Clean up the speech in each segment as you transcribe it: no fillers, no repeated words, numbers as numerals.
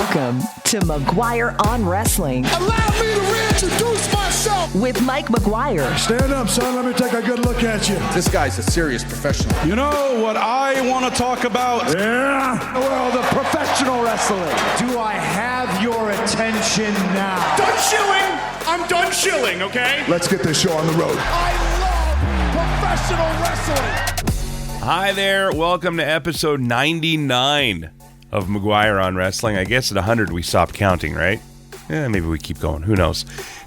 Welcome to McGuire on Wrestling. Allow me to reintroduce myself. With Mike McGuire. Stand up, son. Let me take a good look at you. This guy's a serious professional. You know what I want to talk about? Yeah. Well, the professional wrestling. Do I have your attention now? Done shilling. I'm done shilling, okay? Let's get this show on the road. I love professional wrestling. Hi there. Welcome to episode 99 of McGuire on Wrestling. I guess at 100 we stop counting, right? Maybe we keep going. Who knows?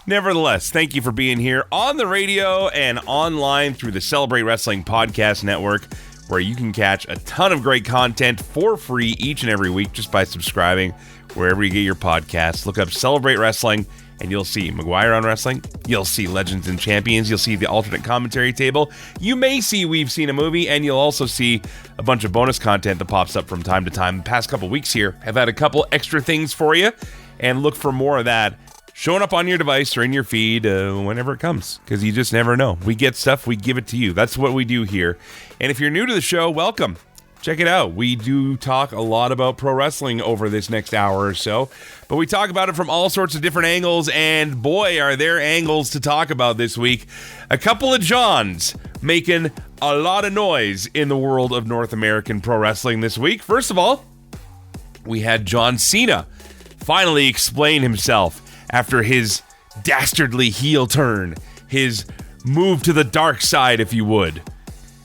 Nevertheless, thank you for being here on the radio and online through the Celebrate Wrestling Podcast Network, where you can catch a ton of great content for free each and every week just by subscribing wherever you get your podcasts. Look up Celebrate Wrestling, and you'll see McGuire on Wrestling. You'll see Legends and Champions. You'll see the alternate commentary table. You may see We've Seen a Movie, and you'll also see a bunch of bonus content that pops up from time to time. The past couple weeks here, I've had a couple extra things for you, and look for more of that showing up on your device or in your feed whenever it comes, because you just never know. We get stuff, we give it to you. That's what we do here. And if you're new to the show, welcome. Check it out. We do talk a lot about pro wrestling over this next hour or so, but we talk about it from all sorts of different angles, and boy, are there angles to talk about this week. A couple of Johns making a lot of noise in the world of North American pro wrestling this week. First of all, we had John Cena finally explain himself after his dastardly heel turn, his move to the dark side, if you would,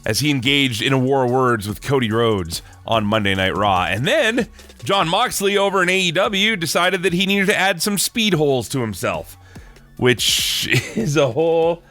as he engaged in a war of words with Cody Rhodes on Monday Night Raw. And then Jon Moxley over in AEW decided that he needed to add some speed holes to himself, which is a whole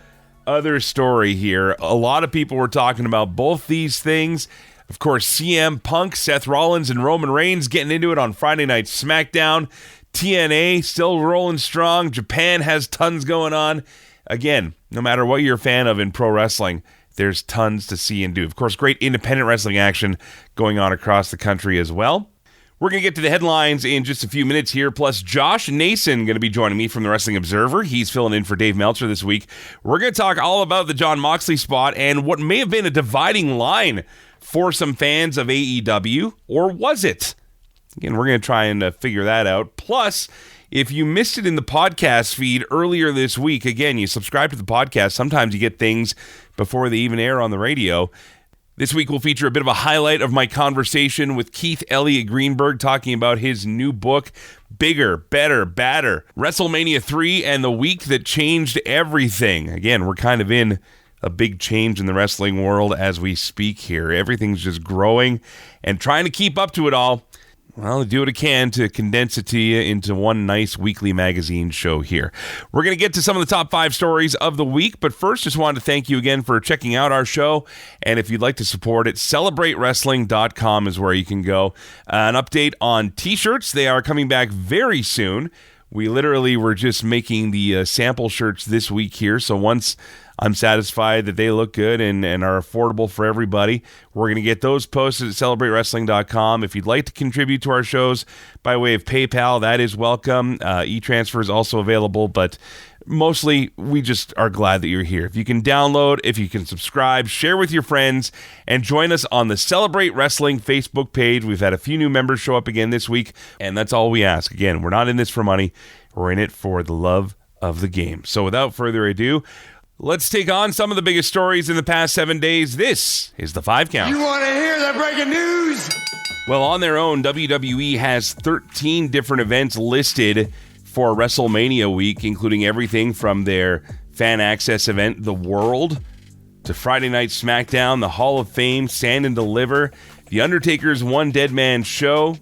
other story here. A lot of people were talking about both these things. Of course, CM Punk, Seth Rollins, and Roman Reigns getting into it on Friday Night SmackDown. TNA still rolling strong. Japan has tons going on. Again, no matter what you're a fan of in pro wrestling, there's tons to see and do. Of course, great independent wrestling action going on across the country as well. We're going to get to the headlines in just a few minutes here, plus Josh Nason going to be joining me from the Wrestling Observer. He's filling in for Dave Meltzer this week. We're going to talk all about the Jon Moxley spot and what may have been a dividing line for some fans of AEW, or was it? Again, we're going to try and figure that out. Plus, if you missed it in the podcast feed earlier this week, again, you subscribe to the podcast. Sometimes you get things before they even air on the radio. This week will feature a bit of a highlight of my conversation with Keith Elliot Greenberg, talking about his new book, Bigger, Better, Badder, WrestleMania 3 and the week that changed everything. Again, we're kind of in a big change in the wrestling world as we speak here. Everything's just growing, and trying to keep up to it all. Well, do what I can to condense it to you into one nice weekly magazine show here. We're going to get to some of the top 5 stories of the week, but first, just wanted to thank you again for checking out our show. And if you'd like to support it, CelebrateWrestling.com is where you can go. An update on t-shirts. They are coming back very soon. We literally were just making the sample shirts this week here, so once I'm satisfied that they look good and are affordable for everybody, we're going to get those posted at CelebrateWrestling.com. If you'd like to contribute to our shows by way of PayPal, that is welcome. E-transfer is also available, but mostly we just are glad that you're here. If you can download, if you can subscribe, share with your friends, and join us on the Celebrate Wrestling Facebook page. We've had a few new members show up again this week, and that's all we ask. Again, we're not in this for money. We're in it for the love of the game. So without further ado, let's take on some of the biggest stories in the past 7 days. This is the 5 Count. You want to hear the breaking news? Well, on their own, WWE has 13 different events listed for WrestleMania week, including everything from their fan access event, The World, to Friday Night SmackDown, the Hall of Fame, Stand and Deliver, The Undertaker's One Dead Man Show,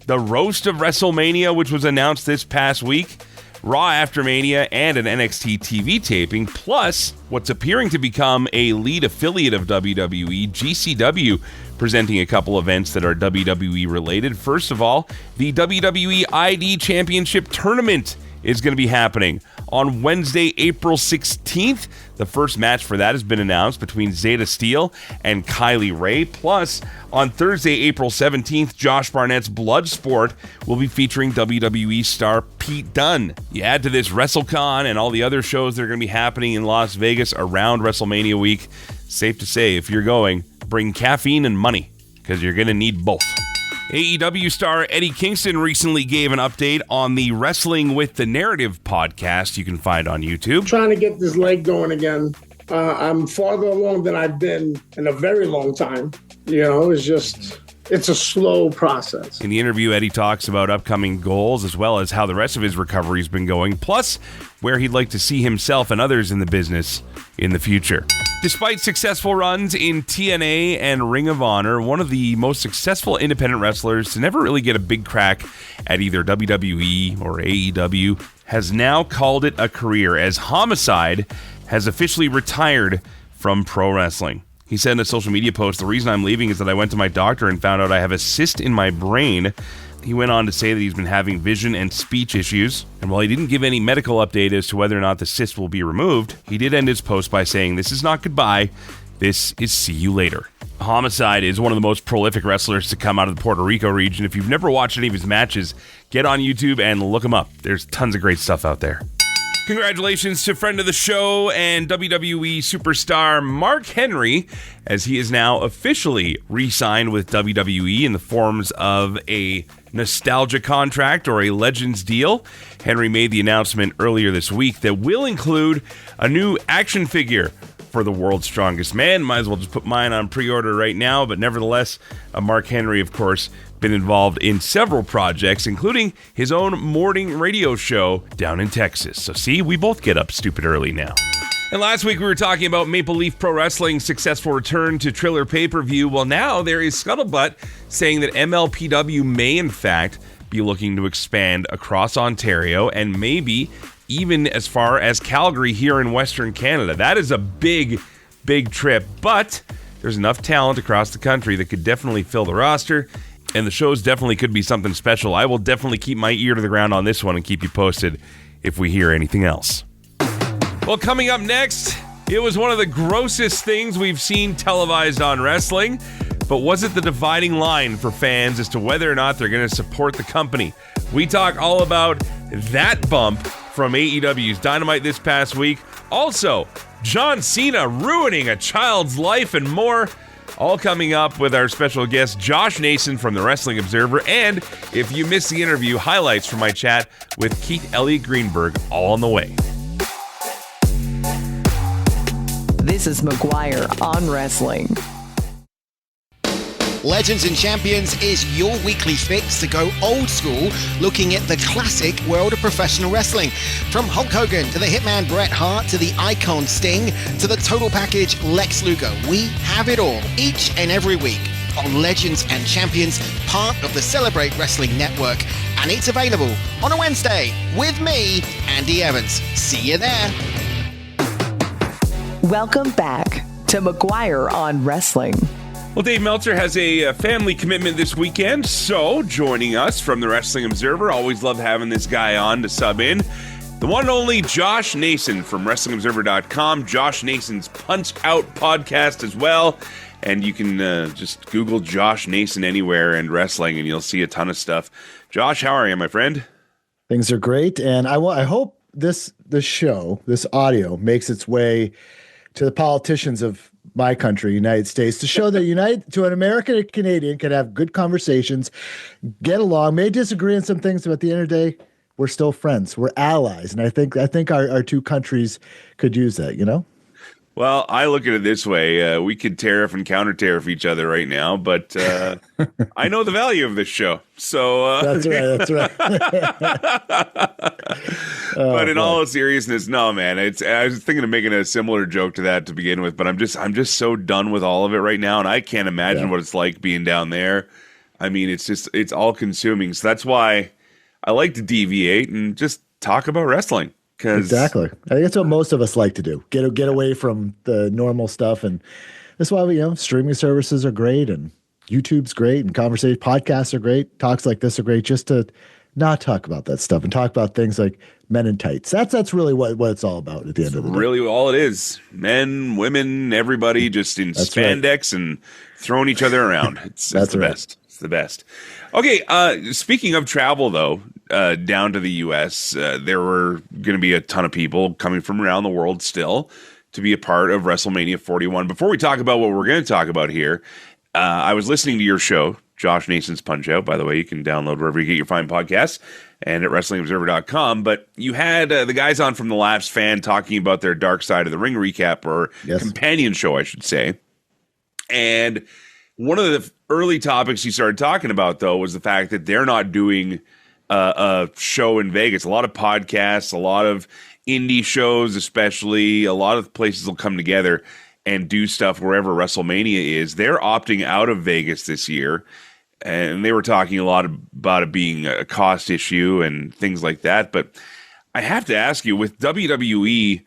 the Roast of WrestleMania, which was announced this past week, Raw After Mania, and an NXT TV taping, plus what's appearing to become a lead affiliate of WWE, GCW, presenting a couple events that are WWE related. First of all, the WWE ID Championship Tournament is going to be happening on Wednesday, April 16th. The first match for that has been announced between Zeta Steele and Kylie Ray. Plus, on Thursday, April 17th, Josh Barnett's Bloodsport will be featuring WWE star Pete Dunne. You add to this WrestleCon and all the other shows that are going to be happening in Las Vegas around WrestleMania week. Safe to say, if you're going, bring caffeine and money, because you're going to need both. AEW star Eddie Kingston recently gave an update on the Wrestling with the Narrative podcast you can find on YouTube. Trying to get this leg going again. I'm farther along than I've been in a very long time. It's a slow process. In the interview, Eddie talks about upcoming goals as well as how the rest of his recovery has been going, plus where he'd like to see himself and others in the business in the future. Despite successful runs in TNA and Ring of Honor, one of the most successful independent wrestlers to never really get a big crack at either WWE or AEW has now called it a career, as Homicide has officially retired from pro wrestling. He said in a social media post, "The reason I'm leaving is that I went to my doctor and found out I have a cyst in my brain." He went on to say that he's been having vision and speech issues. And while he didn't give any medical update as to whether or not the cyst will be removed, he did end his post by saying, "This is not goodbye. This is see you later." Homicide is one of the most prolific wrestlers to come out of the Puerto Rico region. If you've never watched any of his matches, get on YouTube and look him up. There's tons of great stuff out there. Congratulations to friend of the show and WWE superstar Mark Henry, as he is now officially re-signed with WWE in the forms of a nostalgia contract or a Legends deal. Henry made the announcement earlier this week that will include a new action figure for the World's Strongest Man. Might as well just put mine on pre-order right now, but nevertheless, Mark Henry, of course, been involved in several projects, including his own morning radio show down in Texas. So see, we both get up stupid early now. And last week we were talking about Maple Leaf Pro Wrestling's successful return to Triller pay-per-view. Well, now there is scuttlebutt saying that MLPW may in fact be looking to expand across Ontario and maybe even as far as Calgary here in Western Canada. That is a big, big trip, but there's enough talent across the country that could definitely fill the roster. And the shows definitely could be something special. I will definitely keep my ear to the ground on this one and keep you posted if we hear anything else. Well, coming up next, it was one of the grossest things we've seen televised on wrestling. But was it the dividing line for fans as to whether or not they're going to support the company? We talk all about that bump from AEW's Dynamite this past week. Also, John Cena ruining a child's life and more. All coming up with our special guest, Josh Nason from the Wrestling Observer. And if you missed the interview, highlights from my chat with Elliot Greenberg, all on the way. This is McGuire on Wrestling. Legends and Champions is your weekly fix to go old school, looking at the classic world of professional wrestling. From Hulk Hogan to the Hitman Bret Hart to the Icon Sting to the total package Lex Luger, we have it all each and every week on Legends and Champions, part of the Celebrate Wrestling Network. And it's available on a Wednesday with me, Andy Evans. See you there. Welcome back to McGuire on Wrestling. Well, Dave Meltzer has a family commitment this weekend, so joining us from the Wrestling Observer, always love having this guy on to sub in, the one and only Josh Nason from WrestlingObserver.com, Josh Nason's Punch Out podcast as well, and you can just Google Josh Nason anywhere and wrestling, and you'll see a ton of stuff. Josh, how are you, my friend? Things are great, and I hope this show, this audio, makes its way to the politicians of my country, United States, to show that an American and Canadian can have good conversations, get along, may disagree on some things, but at the end of the day, we're still friends. We're allies. And I think our two countries could use that, you know? Well, I look at it this way. We could tariff and counter tariff each other right now, but I know the value of this show. So That's right. But in all seriousness, no, man. I was thinking of making a similar joke to that to begin with, but I'm just so done with all of it right now, and I can't imagine what it's like being down there. I mean, it's all consuming. So that's why I like to deviate and just talk about wrestling. Exactly. I think that's what most of us like to do. Get away from the normal stuff, and that's why streaming services are great, and YouTube's great, and conversation podcasts are great. Talks like this are great, just to not talk about that stuff and talk about things like men in tights. That's really what it's all about at the end of the day. Really all it is. Men, women, everybody just in spandex and throwing each other around. It's the best. It's the best. Okay, speaking of travel, though, down to the U.S., there were going to be a ton of people coming from around the world still to be a part of WrestleMania 41. Before we talk about what we're going to talk about here, I was listening to your show, Josh Nason's Punch-Out. By the way, you can download wherever you get your fine podcasts and at WrestlingObserver.com. But you had the guys on from The Laughs Fan talking about their Dark Side of the Ring recap, or companion show, I should say. And one of the early topics he started talking about, though, was the fact that they're not doing a show in Vegas. A lot of podcasts, a lot of indie shows, especially, a lot of places will come together and do stuff wherever WrestleMania is. They're opting out of Vegas this year, and they were talking a lot about it being a cost issue and things like that. But I have to ask you, with WWE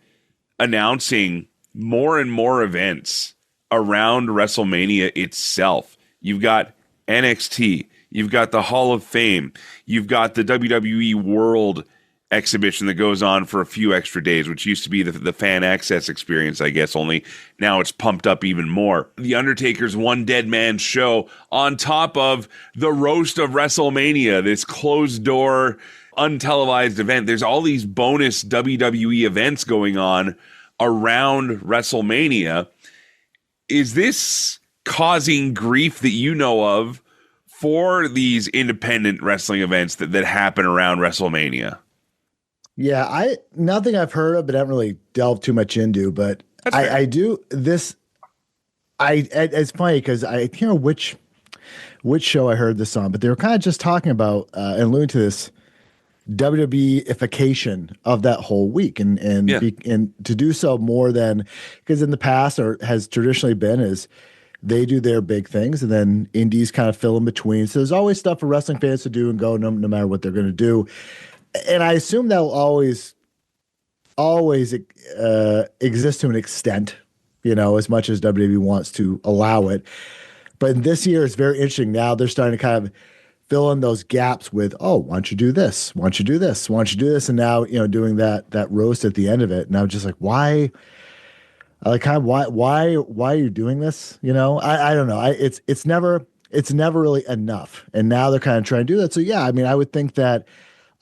announcing more and more events around WrestleMania itself, you've got NXT, you've got the Hall of Fame, you've got the WWE World exhibition that goes on for a few extra days, which used to be the fan access experience, I guess, only now it's pumped up even more. The Undertaker's One Dead Man show, on top of the roast of WrestleMania, this closed door, untelevised event. There's all these bonus WWE events going on around WrestleMania. Is this causing grief that you know of for these independent wrestling events that happen around WrestleMania? Yeah, nothing I've heard of, but I haven't really delved too much into. But I do this. It's funny because I can't remember which show I heard this on, but they were kind of just talking about and alluding to this WWE-ification of that whole week, and to do so more than, because in the past, or has traditionally been, is they do their big things and then indies kind of fill in between. So there's always stuff for wrestling fans to do and go no matter what they're going to do. And I assume that will always exist to an extent, as much as WWE wants to allow it. But this year it's very interesting. Now they're starting to kind of fill in those gaps with, oh, why don't you do this? Why don't you do this? Why don't you do this? And now, doing that roast at the end of it. And I'm just like, why? Why are you doing this? I don't know. It's never really enough. And now they're kind of trying to do that. So yeah, I mean, I would think that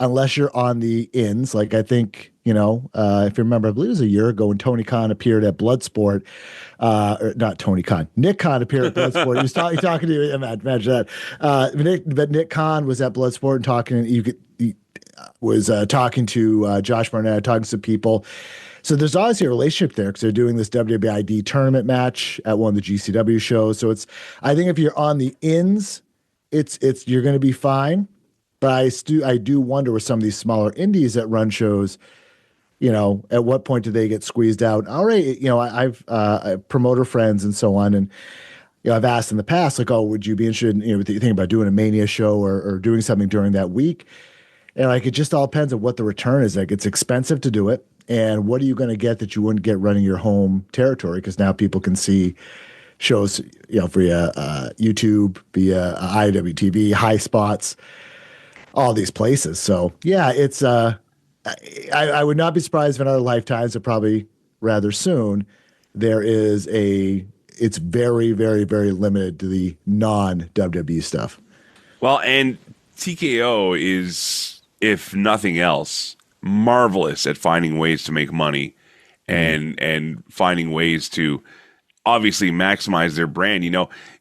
unless you're on the ins, like I think, if you remember, I believe it was a year ago when Tony Khan appeared at Bloodsport, or not Tony Khan, Nick Khan appeared at Bloodsport. He was talking to you, imagine that. But Nick Khan was at Bloodsport and talking, he was talking to Josh Barnett, talking to some people. So there's obviously a relationship there because they're doing this WWID tournament match at one of the GCW shows. So I think if you're on the ins, you're going to be fine. But I do wonder with some of these smaller indies that run shows, at what point do they get squeezed out? All right, I've promoter friends and so on, and I've asked in the past, like, oh, would you be interested in, thinking about doing a Mania show or doing something during that week? And like, it just all depends on what the return is. Like, it's expensive to do it, and what are you going to get that you wouldn't get running your home territory? Because now people can see shows, via YouTube, via IWTV, High Spots, all these places. So yeah, it's I would not be surprised if in our lifetimes, or probably rather soon, it's very, very, very limited to the non-WWE stuff. Well, and TKO is, if nothing else, marvelous at finding ways to make money and finding ways to obviously maximize their brand.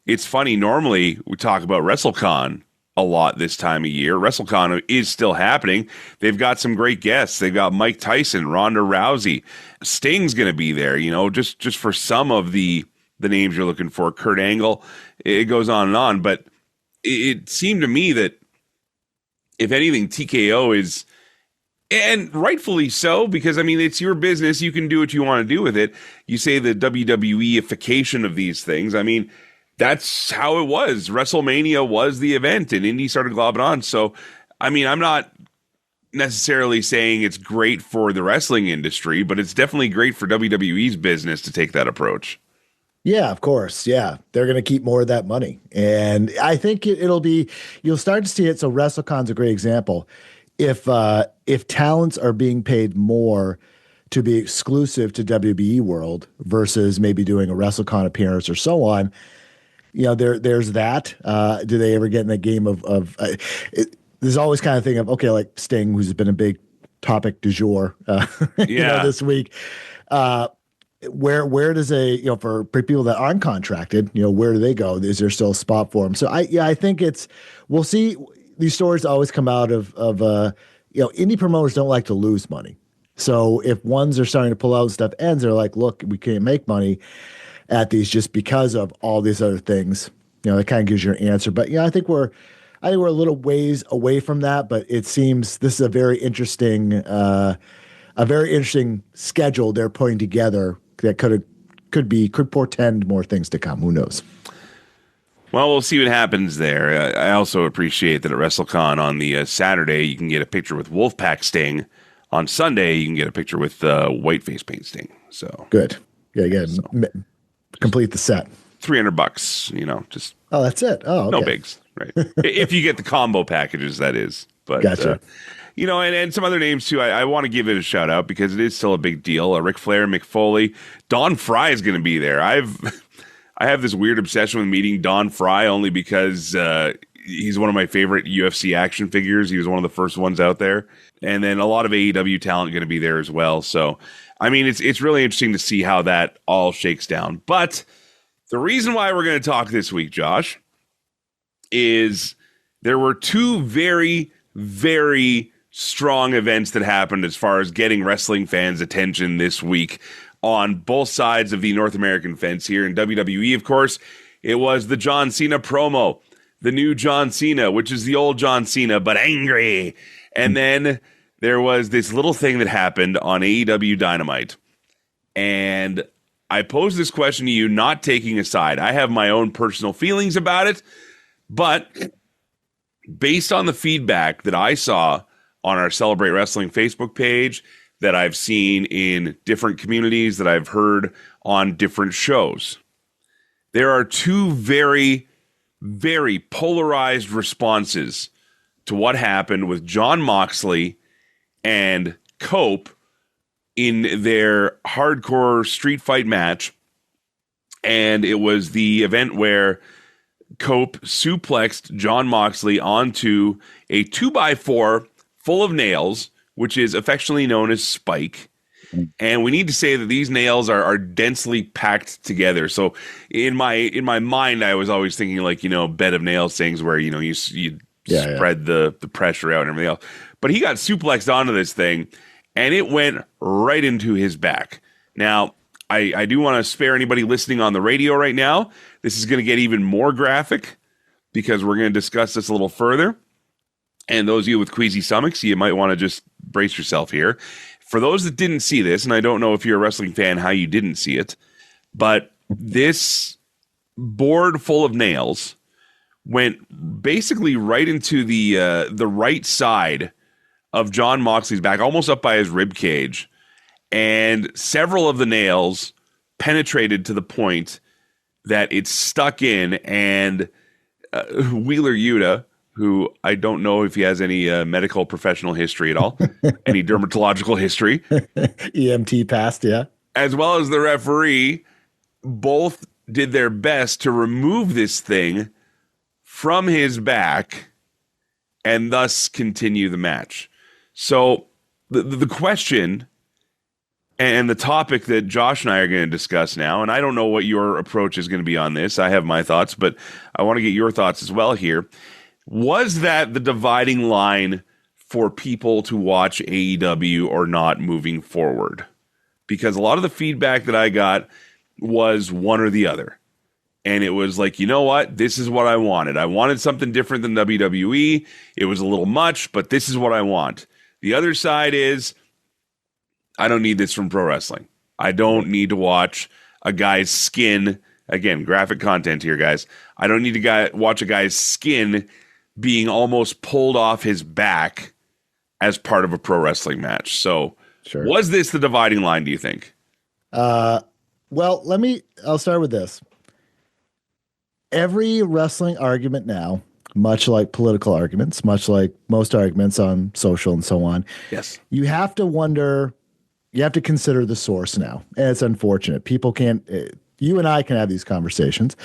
It's funny, normally we talk about WrestleCon a lot this time of year. WrestleCon is still happening. They've got some great guests. They've got Mike Tyson, Ronda Rousey. Sting's going to be there, just for some of the names you're looking for. Kurt Angle. It goes on and on. But it seemed to me that, if anything, TKO is, and rightfully so, because, I mean, it's your business. You can do what you want to do with it. You say the WWE-ification of these things. I mean, that's how it was. WrestleMania was the event, and Indy started globbing on. So, I mean, I'm not necessarily saying it's great for the wrestling industry, but it's definitely great for WWE's business to take that approach. Yeah, of course. Yeah, they're going to keep more of that money. And I think you'll start to see it. So WrestleCon's a great example. If talents are being paid more to be exclusive to WWE World versus maybe doing a WrestleCon appearance or so on, there's that. Do they ever get in that game of there's always kind of thing of, okay, like Sting, who's been a big topic du jour, this week. where does for people that aren't contracted, where do they go? Is there still a spot for them? So I think we'll see. These stories always come out of indie promoters don't like to lose money. So if ones are starting to pull out and stuff ends, they're like, look, we can't make money at these just because of all these other things. That kind of gives you an answer. But I think we're a little ways away from that. But it seems this is a very interesting schedule they're putting together that could portend more things to come. Who knows? Well, we'll see what happens there. I also appreciate that at WrestleCon on the Saturday, you can get a picture with Wolfpack Sting. On Sunday, you can get a picture with white face paint Sting. So good. Yeah. Complete the set. $300, just. Oh, that's it. Oh, okay. No bigs, right? If you get the combo packages, that is. But gotcha. And some other names too. I want to give it a shout out because it is still a big deal. Ric Flair, Mick Foley, Don Fry is going to be there. I have this weird obsession with meeting Don Fry only because he's one of my favorite UFC action figures. He was one of the first ones out there, and then a lot of AEW talent going to be there as well. So, I mean, it's really interesting to see how that all shakes down. But the reason why we're going to talk this week, Josh, is there were two very, very strong events that happened as far as getting wrestling fans' attention this week on both sides of the North American fence here in WWE. Of course, it was the John Cena promo, the new John Cena, which is the old John Cena, but angry. And then there was this little thing that happened on AEW Dynamite. And I pose this question to you, not taking a side. I have my own personal feelings about it, but based on the feedback that I saw on our Celebrate Wrestling Facebook page, that I've seen in different communities, that I've heard on different shows, there are two very, very polarized responses to what happened with Jon Moxley and Cope in their hardcore street fight match. And it was the event where Cope suplexed Jon Moxley onto a 2x4 full of nails, which is affectionately known as Spike. And we need to say that these nails are densely packed together. So in my mind, I was always thinking like, bed of nails things where, you spread the pressure out and everything else. But he got suplexed onto this thing, and it went right into his back. Now, I do want to spare anybody listening on the radio right now. This is going to get even more graphic because we're going to discuss this a little further. And those of you with queasy stomachs, you might want to just brace yourself here. For those that didn't see this, and I don't know if you're a wrestling fan how you didn't see it, but this board full of nails went basically right into the right side of Jon Moxley's back, almost up by his rib cage. And several of the nails penetrated to the point that it stuck in, and Wheeler Yuta, who I don't know if he has any medical professional history at all, any dermatological history. EMT passed, yeah. As well as the referee, both did their best to remove this thing from his back and thus continue the match. So the question and the topic that Josh and I are going to discuss now, and I don't know what your approach is going to be on this. I have my thoughts, but I want to get your thoughts as well here. Was that the dividing line for people to watch AEW or not moving forward? Because a lot of the feedback that I got was one or the other. And it was like, you know what? This is what I wanted. I wanted something different than WWE. It was a little much, but this is what I want. The other side is, I don't need this from pro wrestling. I don't need to watch a guy's skin. Again, graphic content here, guys. I don't need to watch a guy's skin being almost pulled off his back as part of a pro wrestling match. So sure. Was this the dividing line, do you think? Well, I'll start with this. Every wrestling argument now, much like political arguments, much like most arguments on social and so on, yes, you have to consider the source now. And it's unfortunate. People can't, you and I can have these conversations,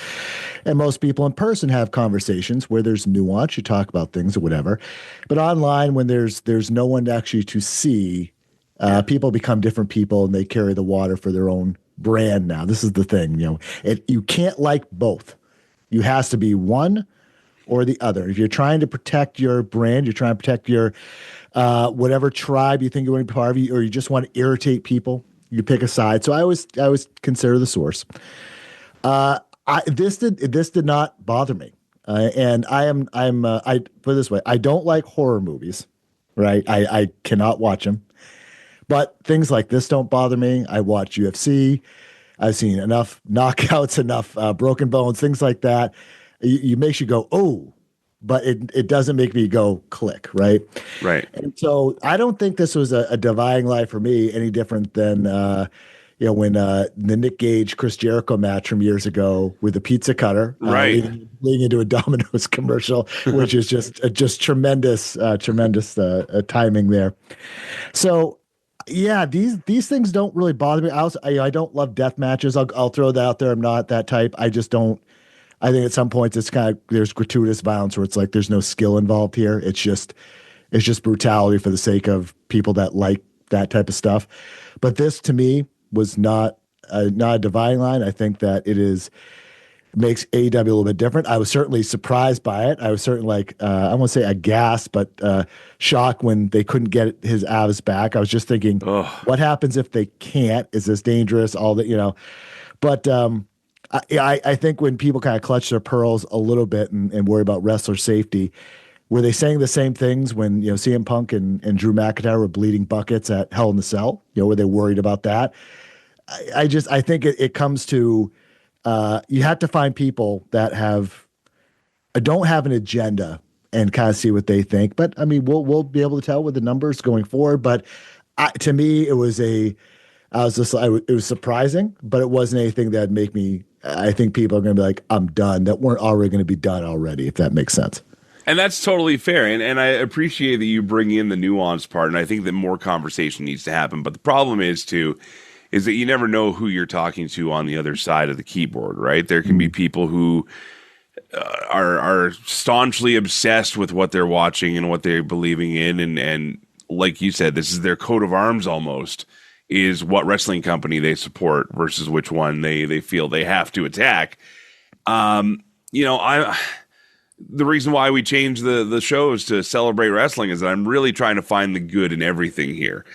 and most people in person have conversations where there's nuance. You talk about things or whatever, but online, when there's no one actually to see, people become different people and they carry the water for their own brand now. This is the thing, you can't like both. You has to be one or the other. If you're trying to protect your brand, you're trying to protect your whatever tribe you think you want to be part of, or you just want to irritate people, you pick a side. So I always consider the source. This did not bother me, and I put it this way: I don't like horror movies, right? I cannot watch them, but things like this don't bother me. I watch UFC. I've seen enough knockouts, enough broken bones, things like that. It makes you go, oh, but it doesn't make me go click, right? Right. And so I don't think this was a dividing line for me any different than, when the Nick Gage, Chris Jericho match from years ago with the pizza cutter, right, leading into a Domino's commercial, which is just tremendous timing there. So, yeah, these things don't really bother me. I don't love death matches. I'll throw that out there. I'm not that type. I just don't. I think at some points it's kind of there's gratuitous violence where it's like there's no skill involved here. It's just brutality for the sake of people that like that type of stuff. But this to me was not a dividing line. I think that makes AEW a little bit different. I was certainly surprised by it. I was certainly I won't say aghast, but shocked when they couldn't get his abs back. I was just thinking, what happens if they can't? Is this dangerous? All that, But I think when people kind of clutch their pearls a little bit and worry about wrestler safety, were they saying the same things when CM Punk and Drew McIntyre were bleeding buckets at Hell in the Cell? Were they worried about that? I think it comes to you have to find people that don't have an agenda and kind of see what they think. But I mean, we'll be able to tell with the numbers going forward. But to me, it was it was surprising, but it wasn't anything that make me. I think people are going to be like, I'm done. That weren't already going to be done already, if that makes sense. And that's totally fair. And I appreciate that you bring in the nuance part. And I think that more conversation needs to happen. But the problem is that you never know who you're talking to on the other side of the keyboard, right? There can be people who are staunchly obsessed with what they're watching and what they're believing in. And like you said, this is their coat of arms almost, is what wrestling company they support versus which one they feel they have to attack. The reason why we changed the shows to celebrate wrestling is that I'm really trying to find the good in everything here.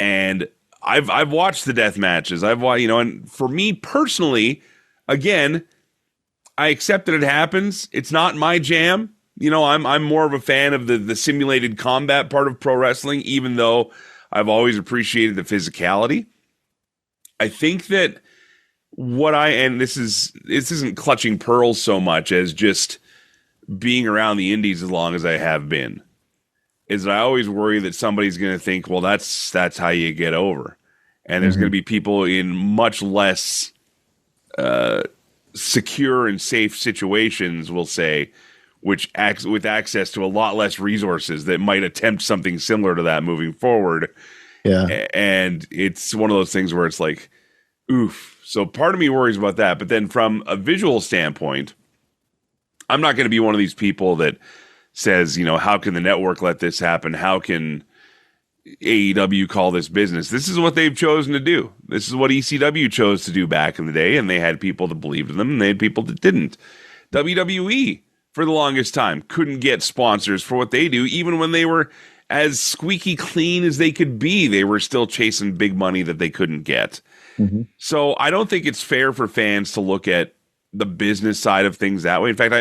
And I've watched the death matches. I've watched, and for me personally, again, I accept that it happens. It's not my jam. I'm more of a fan of the simulated combat part of pro wrestling, even though I've always appreciated the physicality. I think that this isn't clutching pearls so much as just being around the indies as long as I have been, is that I always worry that somebody's going to think, well, that's how you get over. And there's going to be people in much less secure and safe situations, we'll say, with access to a lot less resources that might attempt something similar to that moving forward. Yeah. And it's one of those things where it's like, oof. So part of me worries about that. But then from a visual standpoint, I'm not going to be one of these people that says, how can the network let this happen? How can AEW call this business? This is what they've chosen to do. This is what ECW chose to do back in the day, and they had people that believed in them, and they had people that didn't. WWE, for the longest time, couldn't get sponsors for what they do, even when they were as squeaky clean as they could be. They were still chasing big money that they couldn't get. Mm-hmm. So I don't think it's fair for fans to look at the business side of things that way. In fact,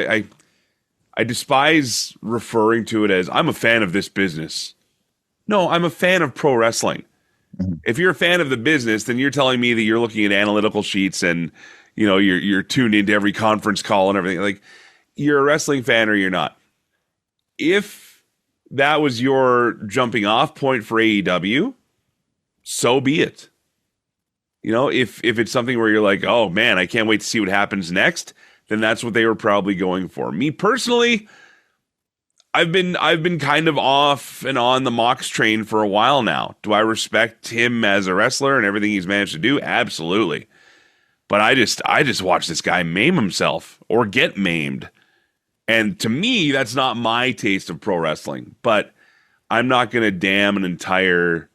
I despise referring to it as, I'm a fan of this business. No, I'm a fan of pro wrestling. Mm-hmm. If you're a fan of the business, then you're telling me that you're looking at analytical sheets and you're tuned into every conference call and everything. Like, you're a wrestling fan or you're not. If that was your jumping off point for AEW, so be it. If it's something where you're like, oh man, I can't wait to see what happens next, then that's what they were probably going for. Me personally, I've been kind of off and on the Mox train for a while now. Do I respect him as a wrestler and everything he's managed to do? Absolutely. But I just watch this guy maim himself or get maimed. And to me, that's not my taste of pro wrestling. But I'm not going to damn an entire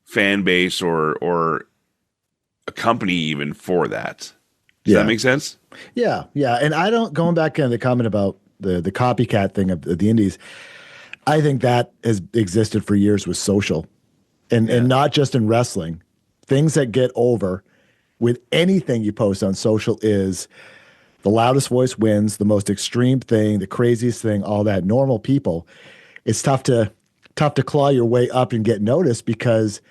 fan base or a company even for that. Does that make sense? Yeah. And I don't, going back to the comment about the copycat thing of the indies, I think that has existed for years with social and not just in wrestling. Things that get over with anything you post on social is the loudest voice wins, the most extreme thing, the craziest thing, all that. Normal people, it's tough to claw your way up and get noticed because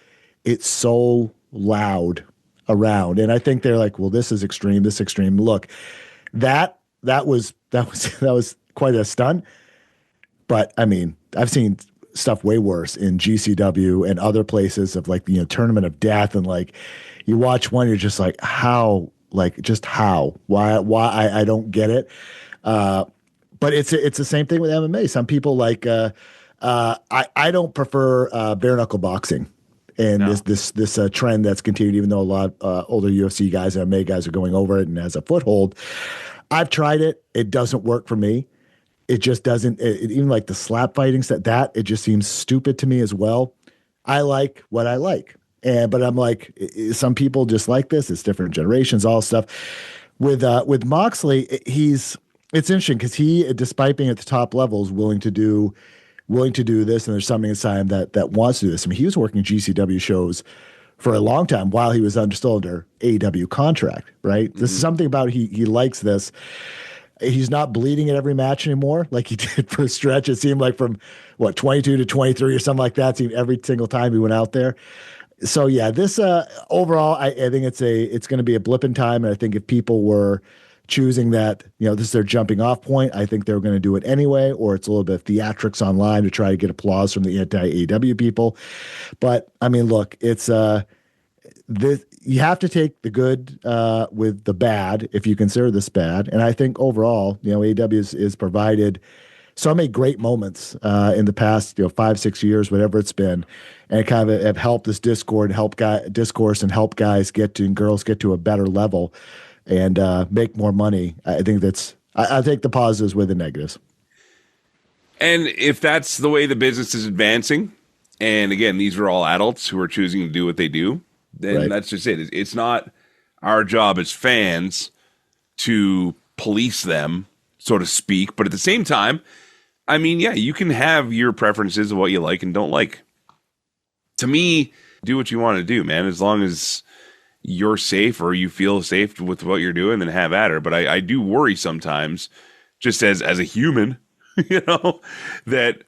it's so loud around. And I think they're like, well, this is extreme, this extreme. Look, that was quite a stunt. But I mean, I've seen stuff way worse in GCW and other places of like, Tournament of Death. And like, you watch one, you're just like, how? Like, just how? Why? I don't get it. But it's the same thing with MMA. Some people like, I don't prefer bare knuckle boxing. And this trend that's continued, even though a lot of older UFC guys and MMA guys are going over it and has a foothold. I've tried it. It doesn't work for me. It just doesn't. Even like the slap fighting set, it just seems stupid to me as well. I like what I like, but I'm like, some people just like this. It's different generations, all stuff. With Moxley, it's interesting because he, despite being at the top level, is willing to do this, and there's something inside him that wants to do this. I mean, he was working GCW shows for a long time while he was still under AEW contract, right? Mm-hmm. This is something about he likes this. He's not bleeding at every match anymore like he did for a stretch. It seemed like from, 22 to 23 or something like that. It seemed every single time he went out there. So, yeah, this overall, I think it's going to be a blip in time, and I think if people were choosing that, this is their jumping off point, I think they were going to do it anyway, or it's a little bit of theatrics online to try to get applause from the anti-AEW people. But I mean, look, it's you have to take the good with the bad if you consider this bad. And I think overall, AEW is provided so many great moments in the past 5-6 years, whatever it's been, and it kind of have helped this discourse and help guys and girls get to a better level and make more money. I think I take the positives with the negatives. And if that's the way the business is advancing, and again, these are all adults who are choosing to do what they do, then that's just it. It's not our job as fans to police them, so to speak. But at the same time, I mean, yeah, you can have your preferences of what you like and don't like. To me, do what you want to do, man. As long as you're safe or you feel safe with what you're doing, then have at her. But I do worry sometimes, just as a human, that,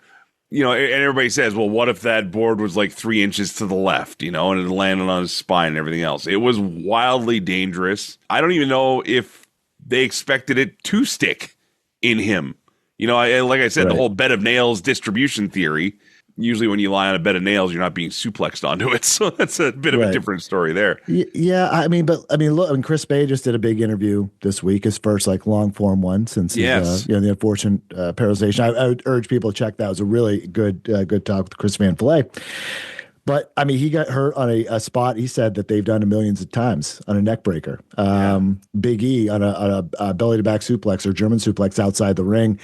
and everybody says, well, what if that board was like 3 inches to the left, and it landed on his spine and everything else? It was wildly dangerous. I don't even know if they expected it to stick in him. Like I said, the whole bed of nails distribution theory. Usually when you lie on a bed of nails, you're not being suplexed onto it. So that's a bit of a different story there. Yeah. I mean, look, Chris Bay just did a big interview this week, his first long form one since the unfortunate paralyzation. I would urge people to check that. It was a really good talk with Chris Van Vliet. But I mean, he got hurt on a spot he said that they've done millions of times on a neck breaker. Big E on a belly to back suplex or German suplex outside the ring.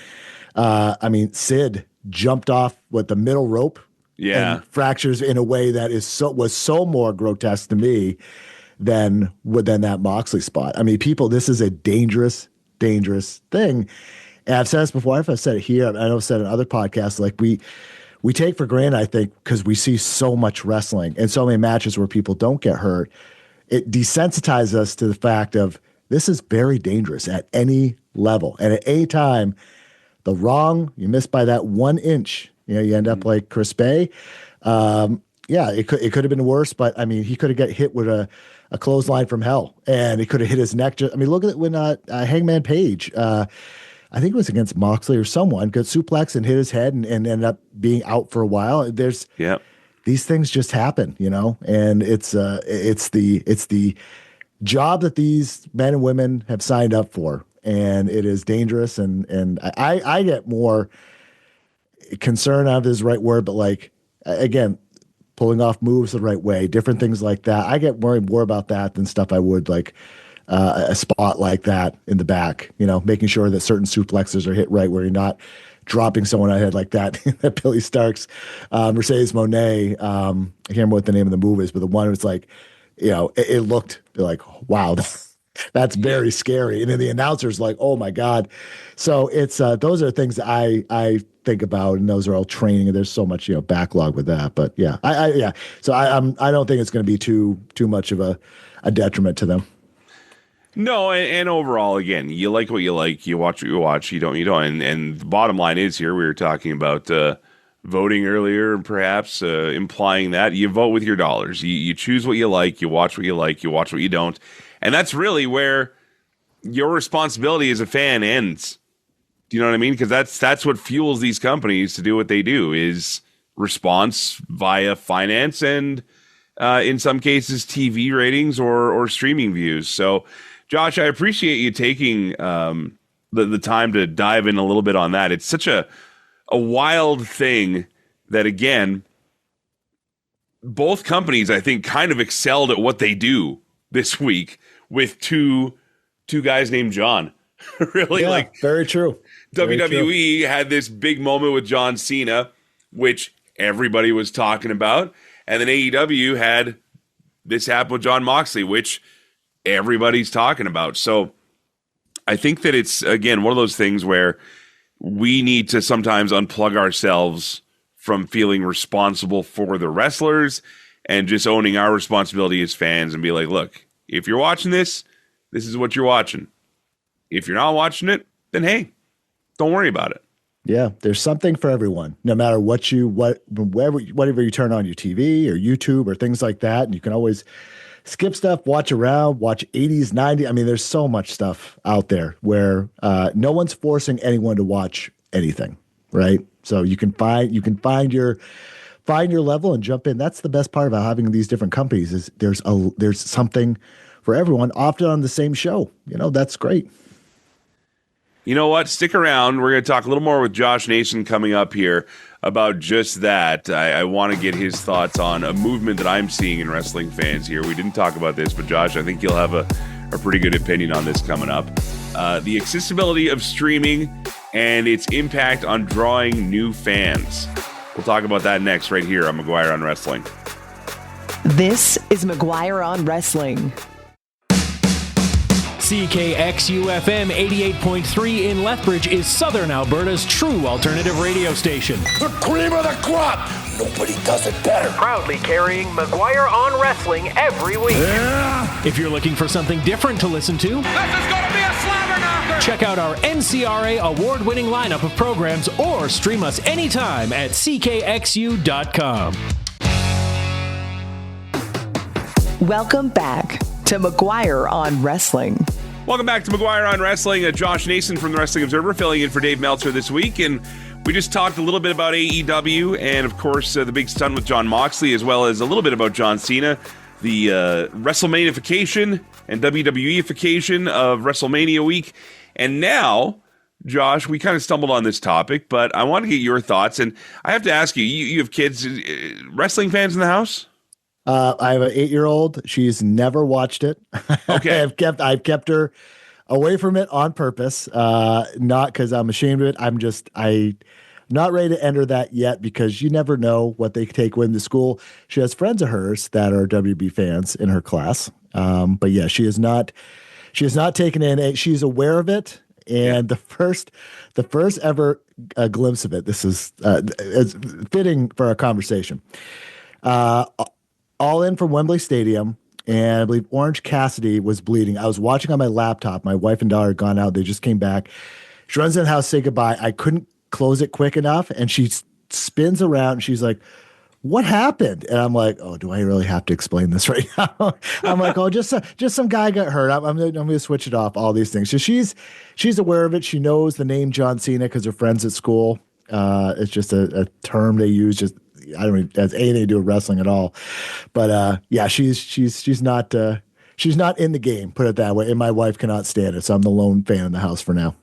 I mean, Sid jumped off the middle rope and fractures in a way that was so more grotesque to me than that Moxley spot. I mean, people, this is a dangerous thing. And I've said this before. I've said it here. I know I've said it in other podcasts. Like we take for granted, I think, because we see so much wrestling and so many matches where people don't get hurt. It desensitizes us to the fact of this is very dangerous at any level. And at any time, you miss by that 1 inch, you end up like Chris Bay. It could have been worse, but I mean, he could have got hit with a clothesline from hell, and he could have hit his neck. Look at it when Hangman Page, I think it was against Moxley or someone, got suplex and hit his head and ended up being out for a while. These things just happen, and it's the job that these men and women have signed up for. And it is dangerous, and I get more concerned out of this right word, but again, pulling off moves the right way, different things like that. I get worried more about that than stuff I would a spot like that in the back, making sure that certain suplexes are hit right where you're not dropping someone on the head like that. That Billy Starks, Mercedes Moné, I can't remember what the name of the move is, but the one was it looked like, wow, that's very scary. And then the announcer's like, oh my God. So it's those are things that I think about, and those are all training, and there's so much backlog with that. But yeah, So I don't think it's going to be too much of a detriment to them. No, and overall, again, you like what you like, you watch what you watch, you don't. And the bottom line is here, we were talking about voting earlier, and perhaps implying that you vote with your dollars. You choose what you like, you watch what you like, you watch what you don't. And that's really where your responsibility as a fan ends. Do you know what I mean? Because that's what fuels these companies to do what they do, is response via finance and in some cases TV ratings or streaming views. So Josh, I appreciate you taking the time to dive in a little bit on that. It's such a wild thing that, again, both companies, I think, kind of excelled at what they do this week with two guys named John. Really? Yeah, very true. WWE had this big moment with John Cena, which everybody was talking about. And then AEW had this happen with Jon Moxley, which everybody's talking about. So I think that it's, again, one of those things where we need to sometimes unplug ourselves from feeling responsible for the wrestlers and just owning our responsibility as fans and be like, look, if you're watching this is what you're watching. If you're not watching it, then hey, don't worry about it. Yeah, there's something for everyone, no matter whatever you turn on your TV or YouTube or things like that. And you can always skip stuff, watch around, watch 80s, 90s. I mean, there's so much stuff out there where no one's forcing anyone to watch anything, right? So you can find your level and jump in. That's the best part about having these different companies, is there's something for everyone, often on the same show. That's great. You know what? Stick around. We're going to talk a little more with Josh Nason coming up here about just that. I want to get his thoughts on a movement that I'm seeing in wrestling fans here. We didn't talk about this, but Josh, I think you'll have a pretty good opinion on this coming up. The accessibility of streaming and its impact on drawing new fans. We'll talk about that next right here on McGuire on Wrestling. This is McGuire on Wrestling. CKXU-FM 88.3 in Lethbridge is Southern Alberta's true alternative radio station. The cream of the crop. Nobody does it better. Proudly carrying McGuire on Wrestling every week. Yeah. If you're looking for something different to listen to, This is gonna be a slobber knocker! check out our NCRA award-winning lineup of programs or stream us anytime at ckxu.com. Welcome back to McGuire on Wrestling. Welcome back to McGuire on Wrestling. Josh Nason from the Wrestling Observer filling in for Dave Meltzer this week. And we just talked a little bit about AEW and, of course, the big stunt with Jon Moxley, as well as a little bit about John Cena, the WrestleMania-ification and WWE-ification of WrestleMania week. And now, Josh, we kind of stumbled on this topic, but I want to get your thoughts. And I have to ask you, you have kids, wrestling fans in the house? I have an 8-year-old. She's never watched it. Okay. I've kept her away from it on purpose. Not because I'm ashamed of it. I'm not ready to enter that yet, because you never know what they take with into school. She has friends of hers that are WB fans in her class. But yeah, she has not taken in. She's aware of it. And the first ever glimpse of it, this is fitting for our conversation. All in from Wembley Stadium, and I believe Orange Cassidy was bleeding. I was watching on my laptop. My wife and daughter had gone out. They just came back. She runs in the house, say goodbye. I couldn't close it quick enough, and she spins around, and she's like, what happened? And I'm like, oh, do I really have to explain this right now? I'm like, oh, just some guy got hurt. I'm going to switch it off, all these things. So she's aware of it. She knows the name John Cena because they're friends at school. It's just a term they use, just I don't mean has anything to do with wrestling at all, but yeah, she's not in the game, put it that way. And my wife cannot stand it, so I'm the lone fan in the house for now.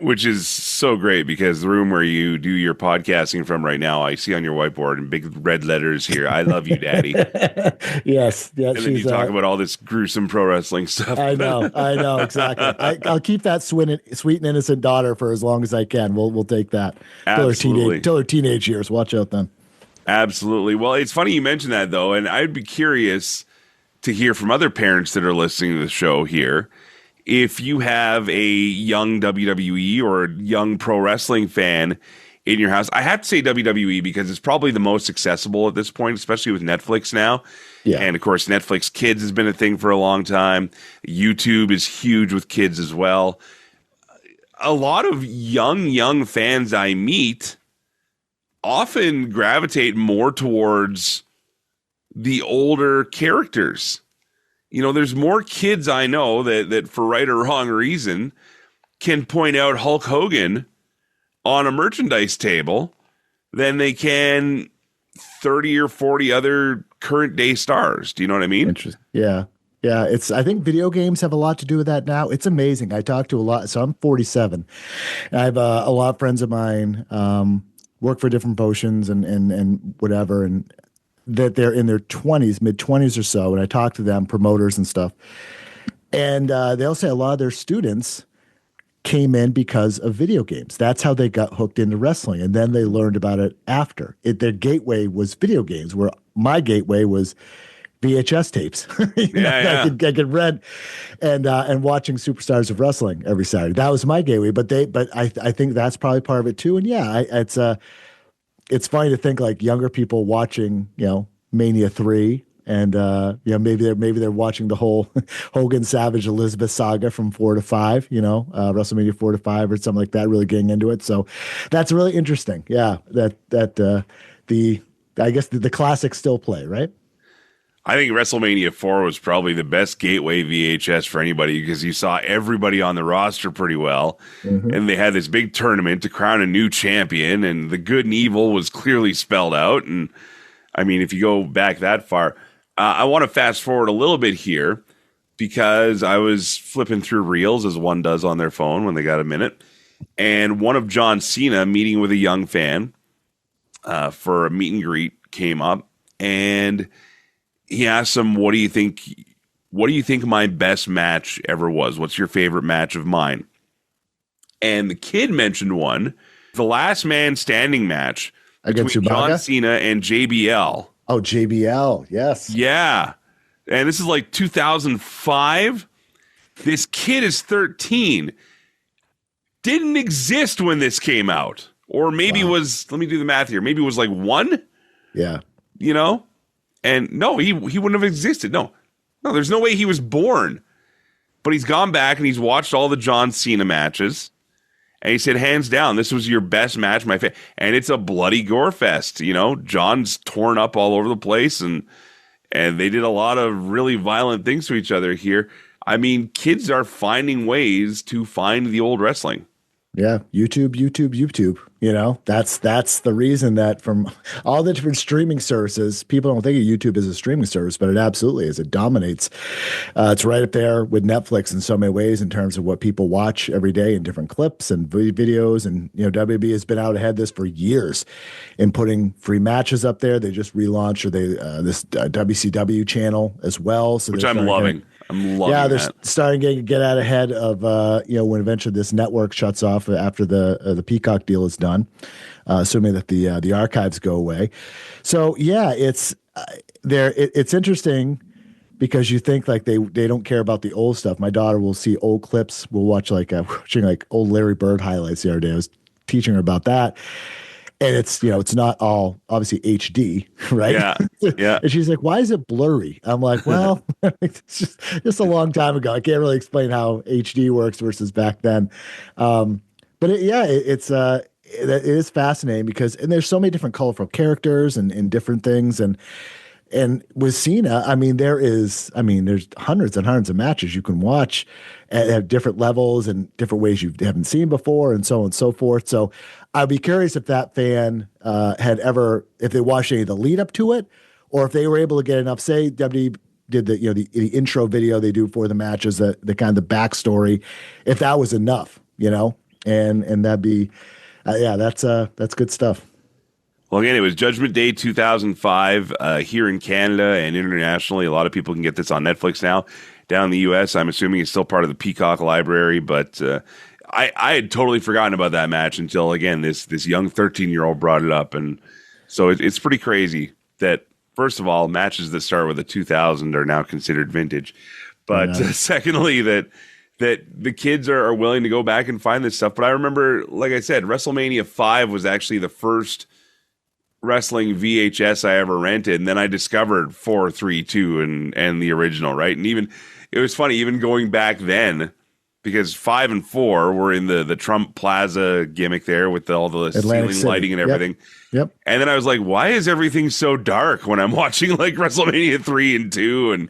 Which is so great, because the room where you do your podcasting from right now, I see on your whiteboard in big red letters here, "I love you, Daddy." Yes, yeah. And then you talk about all this gruesome pro wrestling stuff. I know exactly. I'll keep that sweet and innocent daughter for as long as I can. We'll take that till her teenage years. Watch out then. Absolutely. Well, it's funny you mentioned that, though, and I'd be curious to hear from other parents that are listening to the show here. If you have a young WWE or young pro wrestling fan in your house, I have to say WWE because it's probably the most accessible at this point, especially with Netflix now. Yeah. And of course, Netflix Kids has been a thing for a long time. YouTube is huge with kids as well. A lot of young fans I meet often gravitate more towards the older characters. You know, there's more kids I know that for right or wrong reason can point out Hulk Hogan on a merchandise table than they can 30 or 40 other current day stars. Do you know what I mean? Interesting. Yeah. Yeah. I think video games have a lot to do with that now. It's amazing. I talk to a lot. So I'm 47. I have a lot of friends of mine, work for different promotions and whatever. And that they're in their 20s, mid 20s or so. And I talk to them, promoters and stuff. And they'll say a lot of their students came in because of video games. That's how they got hooked into wrestling. And then they learned about it after. Their gateway was video games, where my gateway was VHS tapes. I could read and watching Superstars of Wrestling every Saturday. That was my gateway. But I think that's probably part of it too. And yeah, it's funny to think like younger people watching, Mania 3. And maybe they're watching the whole Hogan Savage Elizabeth saga from 4 to 5, WrestleMania 4 to 5 or something like that, really getting into it. So that's really interesting. Yeah, that I guess the classics still play, right? I think WrestleMania 4 was probably the best gateway VHS for anybody because you saw everybody on the roster pretty well. Mm-hmm. And they had this big tournament to crown a new champion, and the good and evil was clearly spelled out. And I mean, if you go back that far, I want to fast forward a little bit here because I was flipping through reels as one does on their phone when they got a minute. And one of John Cena meeting with a young fan for a meet and greet came up, and he asked him, what do you think my best match ever was? What's your favorite match of mine? And the kid mentioned one, the last man standing match against between John Cena and JBL. Oh, JBL, yes. Yeah. And this is like 2005. This kid is 13. Didn't exist when this came out. Or maybe was, let me do the math here, maybe it was like 1? Yeah. And no, he wouldn't have existed. No, there's no way he was born. But he's gone back and he's watched all the John Cena matches. And he said, hands down, this was your best match, my favorite. And it's a bloody gore fest. John's torn up all over the place, and they did a lot of really violent things to each other here. I mean, kids are finding ways to find the old wrestling. Yeah, YouTube. That's the reason that from all the different streaming services, people don't think of YouTube as a streaming service, but it absolutely is. It dominates. It's right up there with Netflix in so many ways in terms of what people watch every day in different clips and videos. And WB has been out ahead this for years in putting free matches up there. They just relaunched this WCW channel as well, which I'm loving. I'm loving they're that. starting to get out ahead of when eventually this network shuts off after the Peacock deal is done, assuming that the archives go away. So yeah, it's interesting because you think like they don't care about the old stuff. My daughter will see old clips. We'll watch watching old Larry Bird highlights the other day. I was teaching her about that. And it's not all obviously HD, right? Yeah. And she's like, "Why is it blurry?" I'm like, "Well, it's just a long time ago. I can't really explain how HD works versus back then." But it is fascinating because there's so many different colorful characters and different things and with Cena, there's hundreds and hundreds of matches you can watch at different levels and different ways you haven't seen before and so on and so forth. So I'd be curious if that fan if they watched any of the lead up to it, or if they were able to get enough, say WWE did the intro video they do for the matches, the kind of the backstory, if that was enough, and that'd be, that's good stuff. Well, again, it was Judgment Day 2005 here in Canada and internationally. A lot of people can get this on Netflix now. Down in the U.S., I'm assuming it's still part of the Peacock library, but I had totally forgotten about that match until, again, this young 13-year-old brought it up. And so it's pretty crazy that first of all, matches that start with a 2000 are now considered vintage. But secondly, that the kids are willing to go back and find this stuff. But I remember, like I said, WrestleMania 5 was actually the first wrestling VHS I ever rented. And then I discovered 4, 3, 2 and the original, right? And even, it was funny, even going back then, because 5 and 4 were in the Trump Plaza gimmick there with all the Atlantic ceiling City. lighting and everything. Yep. And then I was like, why is everything so dark when I'm watching like WrestleMania 3 and 2?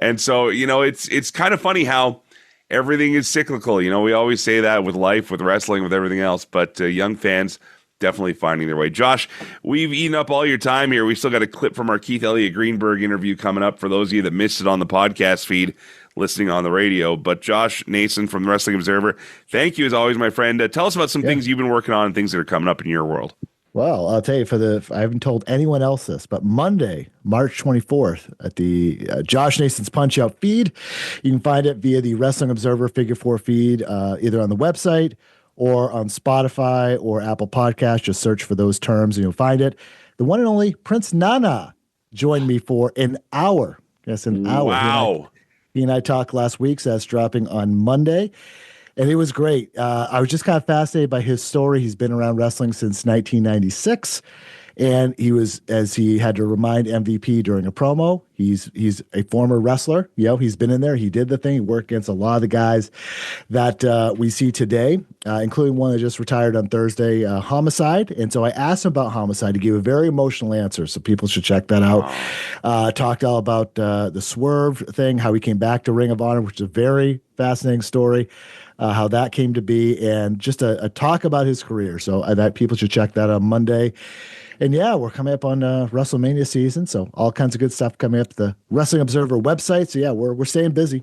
And so, you know, it's kind of funny how everything is cyclical. You know, we always say that with life, with wrestling, with everything else, but young fans definitely finding their way. Josh, we've eaten up all your time here. We still got a clip from our Keith Elliot Greenberg interview coming up for those of you that missed it on the podcast feed, listening on the radio. But Josh Nason from the Wrestling Observer, thank you as always, my friend. Tell us about some things you've been working on and things that are coming up in your world. Well, I'll tell you, I haven't told anyone else this, but Monday, March 24th, at the Josh Nason's Punch Out feed, you can find it via the Wrestling Observer Figure 4 feed, either on the website or on Spotify or Apple Podcasts. Just search for those terms and you'll find it. The one and only Prince Nana joined me for an hour. Yes, an hour. Wow. He and I talked last week, so that's dropping on Monday. And it was great. I was just kind of fascinated by his story. He's been around wrestling since 1996. And he had to remind MVP during a promo, he's a former wrestler. You know, he's been in there. He did the thing. He worked against a lot of the guys that we see today, including one that just retired on Thursday, Homicide. And so I asked him about Homicide to give a very emotional answer. So people should check that out. Talked all about the Swerve thing, how he came back to Ring of Honor, which is a very fascinating story. How that came to be, and just a talk about his career. So that people should check that on Monday. And yeah, we're coming up on WrestleMania season, so all kinds of good stuff coming up. The Wrestling Observer website. So yeah, we're staying busy.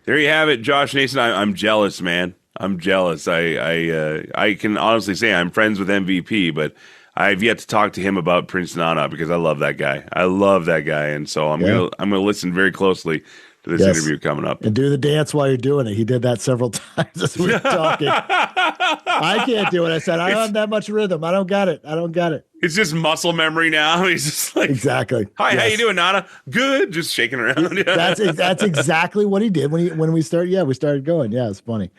There you have it, Josh Nason. I'm jealous, man. I'm jealous. I can honestly say I'm friends with MVP, but I've yet to talk to him about Prince Nana because I love that guy. And so I'm gonna listen very closely to this interview coming up. And do the dance while you're doing it. He did that several times as we were talking. I can't do it. I said, I don't have that much rhythm. I don't got it. It's just muscle memory now. He's just like, exactly. Hi, how you doing, Nana? Good. Just shaking around. That's exactly what he did when we started. Yeah, we started going. Yeah, it's funny.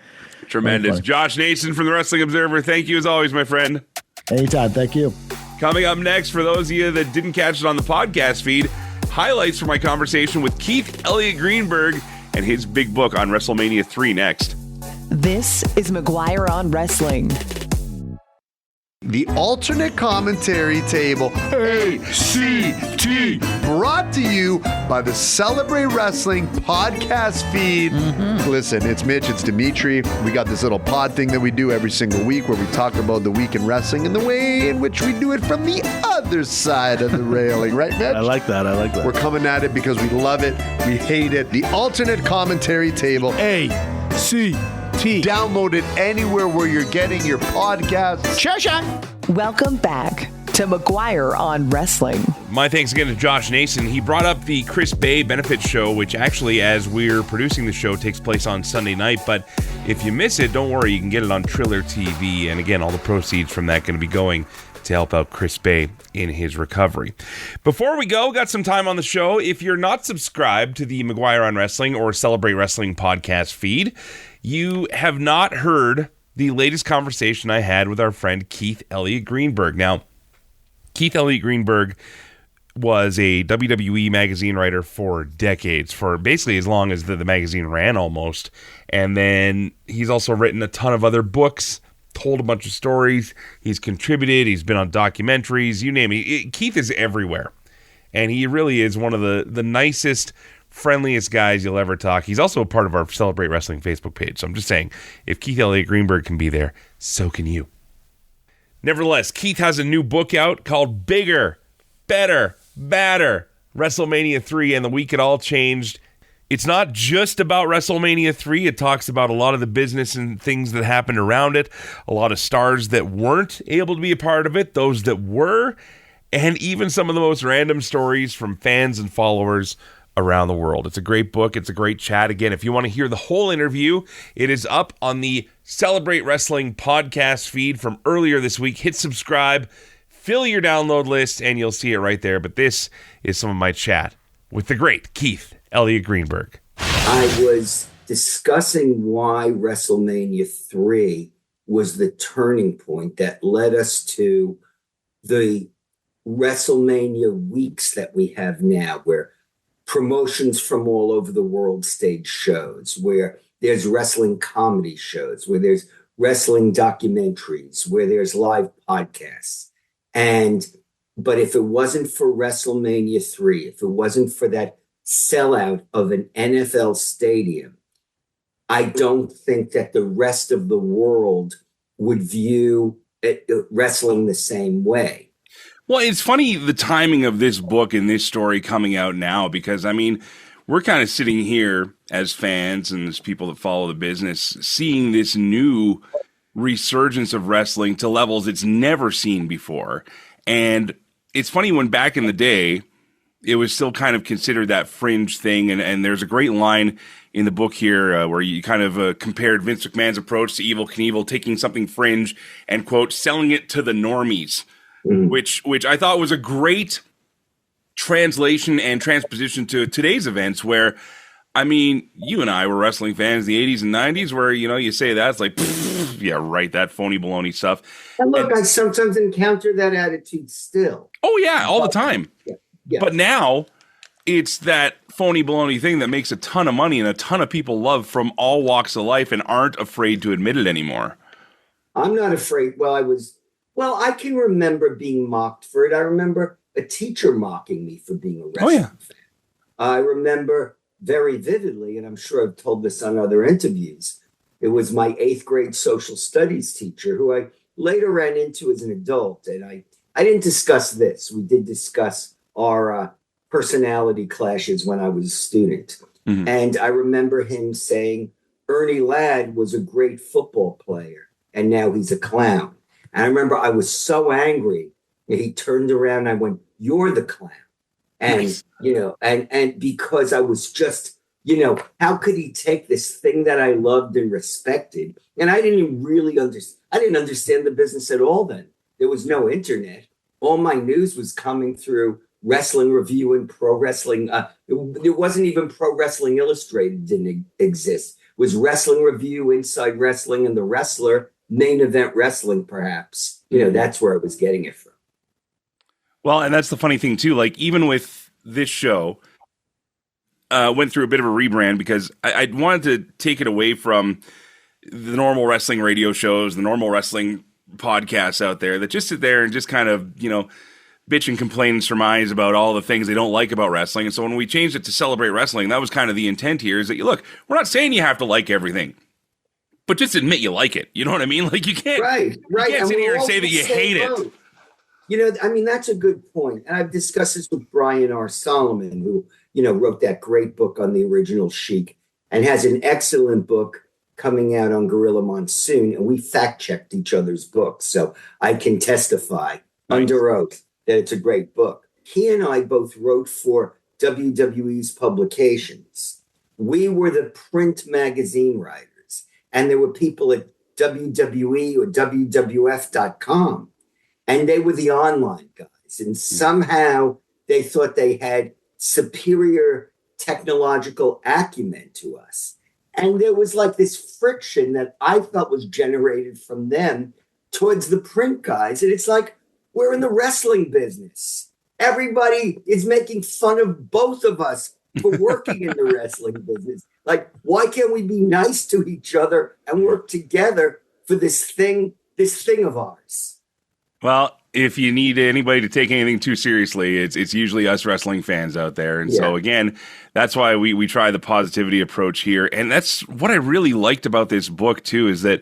Tremendous. Funny. Josh Nason from the Wrestling Observer. Thank you as always, my friend. Anytime. Thank you. Coming up next, for those of you that didn't catch it on the podcast feed, highlights from my conversation with Keith Elliot Greenberg and his big book on WrestleMania 3 next. This is McGuire on Wrestling. The alternate commentary table, ACT, brought to you by the Celebrate Wrestling podcast feed. Listen, it's Mitch, it's Dimitri. We got this little pod thing that we do every single week where we talk about the week in wrestling and the way in which we do it from the other side of the railing. Right, Mitch? I like that. We're coming at it because we love it. We hate it. The alternate commentary table, ACT. Download it anywhere where you're getting your podcasts. Welcome back to McGuire on Wrestling. My thanks again to Josh Nason. He brought up the Chris Bay benefit show, which actually, as we're producing the show, takes place on Sunday night. But if you miss it, don't worry. You can get it on Triller TV. And again, all the proceeds from that going to be going to help out Chris Bay in his recovery. Before we go, got some time on the show. If you're not subscribed to the McGuire on Wrestling or Celebrate Wrestling podcast feed, you have not heard the latest conversation I had with our friend Keith Elliot Greenberg. Now, Keith Elliot Greenberg was a WWE magazine writer for decades, for basically as long as the magazine ran almost. And then he's also written a ton of other books, told a bunch of stories. He's contributed. He's been on documentaries, you name it. Keith is everywhere. And he really is one of the nicest, friendliest guys you'll ever talk. He's also a part of our Celebrate Wrestling Facebook page. So I'm just saying, if Keith Elliot Greenberg can be there, so can you. Nevertheless, Keith has a new book out called Bigger, Better, Badder, WrestleMania 3 and the Week It All Changed. It's not just about WrestleMania 3. It talks about a lot of the business and things that happened around it, a lot of stars that weren't able to be a part of it, those that were, and even some of the most random stories from fans and followers around the world. It's a great book. It's a great chat. Again, if you want to hear the whole interview, it is up on the Celebrate Wrestling podcast feed from earlier this week. Hit subscribe. fill your download list, and you'll see it right there. But this is some of my chat with the great Keith Elliot Greenberg. I was discussing why WrestleMania 3 was the turning point that led us to the WrestleMania weeks that we have now, where promotions from all over the world stage shows, where there's wrestling comedy shows, where there's wrestling documentaries, where there's live podcasts. But if it wasn't for WrestleMania 3, if it wasn't for that sellout of an NFL stadium, I don't think that the rest of the world would view wrestling the same way. Well, it's funny the timing of this book and this story coming out now, because, I mean, we're kind of sitting here as fans and as people that follow the business, seeing this new resurgence of wrestling to levels it's never seen before. And it's funny, when back in the day, it was still kind of considered that fringe thing. And there's a great line in the book here where you kind of compared Vince McMahon's approach to Evel Knievel, taking something fringe and, quote, selling it to the normies, which I thought was a great translation and transposition to today's events, where, I mean, you and I were wrestling fans in the 80s and 90s, where, you know, you say that, it's like, yeah, right, that phony baloney stuff. And look, I sometimes encounter that attitude still. Oh, yeah, all the time. Yeah. But now it's that phony baloney thing that makes a ton of money and a ton of people love from all walks of life and aren't afraid to admit it anymore. I'm not afraid. I can remember being mocked for it. I remember a teacher mocking me for being a wrestling fan. I remember very vividly, and I'm sure I've told this on other interviews, it was my 8th grade social studies teacher, who I later ran into as an adult. And I didn't discuss this. We did discuss our personality clashes when I was a student. Mm-hmm. And I remember him saying, Ernie Ladd was a great football player, and now he's a clown. And I remember I was so angry that he turned around and I went, "You're the clown." And, nice. And because I was just, how could he take this thing that I loved and respected? And I didn't really understand the business at all then. There was no internet. All my news was coming through Wrestling Review and Pro Wrestling. It wasn't even Pro Wrestling Illustrated didn't exist. It was Wrestling Review, Inside Wrestling, and The Wrestler, Main Event Wrestling, perhaps. That's where I was getting it from. Well, and that's the funny thing, too. Like, even with this show, went through a bit of a rebrand because I wanted to take it away from the normal wrestling radio shows, the normal wrestling podcasts out there that just sit there and just kind of, bitch and complain and surmise about all the things they don't like about wrestling. And so when we changed it to Celebrate Wrestling, that was kind of the intent here, is that, look, we're not saying you have to like everything, but just admit you like it. You know what I mean? Like, you can't, right. You can't sit here and say that you hate it. That's a good point. And I've discussed this with Brian R. Solomon, who, wrote that great book on the original Sheik and has an excellent book coming out on Gorilla Monsoon. And we fact-checked each other's books. So I can testify under oath that it's a great book. He and I both wrote for WWE's publications. We were the print magazine writers, and there were people at WWE or WWF.com, and they were the online guys. And somehow they thought they had superior technological acumen to us. And there was like this friction that I felt was generated from them towards the print guys. And it's like, we're in the wrestling business. Everybody is making fun of both of us for working in the wrestling business. Like, why can't we be nice to each other and work together for this thing of ours? Well, if you need anybody to take anything too seriously, it's usually us wrestling fans out there. And so, again, that's why we try the positivity approach here. And that's what I really liked about this book, too, is that